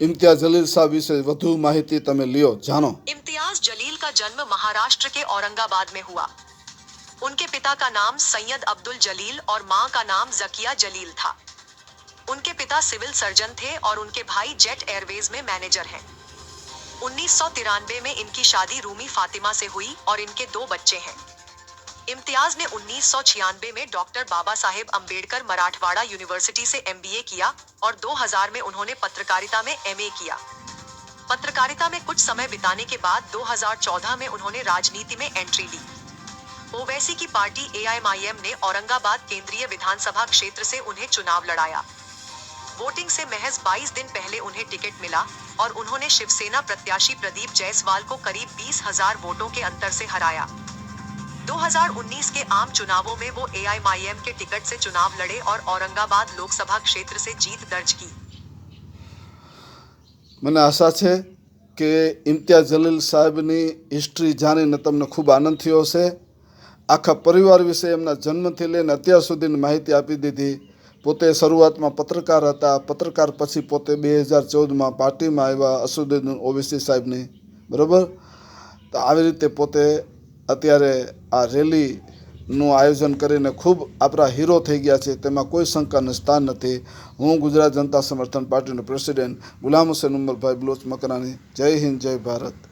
इम्तियाज जलील साहब विषे વધુ માહિતી તમે લ્યો, જાણો। इम्तियाज जलील का जन्म महाराष्ट्र के औरंगाबाद में हुआ। उनके पिता का नाम सैयद अब्दुल जलील और मां का नाम जकिया जलील था। उनके पिता सिविल सर्जन थे और उनके भाई जेट एयरवेज में मैनेजर हैं। 1993 में इनकी शादी रूमी फातिमा से हुई और इनके 2 बच्चे हैं। इम्तियाज ने 1996 में डॉक्टर बाबा साहेब अम्बेडकर मराठवाड़ा यूनिवर्सिटी से MBA किया और 2000 में उन्होंने पत्रकारिता में MA किया। पत्रकारिता में कुछ समय बिताने के बाद 2014 में उन्होंने राजनीति में एंट्री ली। ओवैसी की पार्टी AIMIM ने औरंगाबाद केंद्रीय विधानसभा क्षेत्र से उन्हें चुनाव लड़ाया। वोटिंग से महज 22 दिन पहले उन्हें टिकट मिला और उन्होंने शिवसेना प्रत्याशी प्रदीप जायसवाल को करीब 20,000 वोटों के अंतर से हराया। 2019 के आम चुनावों में वो AIMIM के टिकट से चुनाव लड़े और औरंगाबाद लोकसभा क्षेत्र से जीत दर्ज की। મને આશા છે કે ઇમ્તિયાજ જલીલ સાહેબની હિસ્ટ્રી જાણીને તમને ખૂબ આનંદ થયો હશે। આખા પરિવાર વિશે એમના જન્મથી લઈને અત્યાર સુધીની માહિતી આપી દીધી। પોતે શરૂઆતમાં પત્રકાર હતા, પત્રકાર પછી પોતે 2014માં પાર્ટીમાં આવ્યા અસદુદ્દીન ઓવૈસી સાહેબની, બરાબર। તો આવી રીતે પોતે અત્યારે આ રેલીનું આયોજન કરીને ખૂબ આપણા હીરો થઈ ગયા છે, તેમાં કોઈ શંકાનું સ્થાન નથી। હું ગુજરાત જનતા સમર્થન પાર્ટીનો પ્રેસિડેન્ટ ગુલામ હુસૈન ઉમરભાઈ બલોચ મકરાણી। જય હિન્દ, જય ભારત।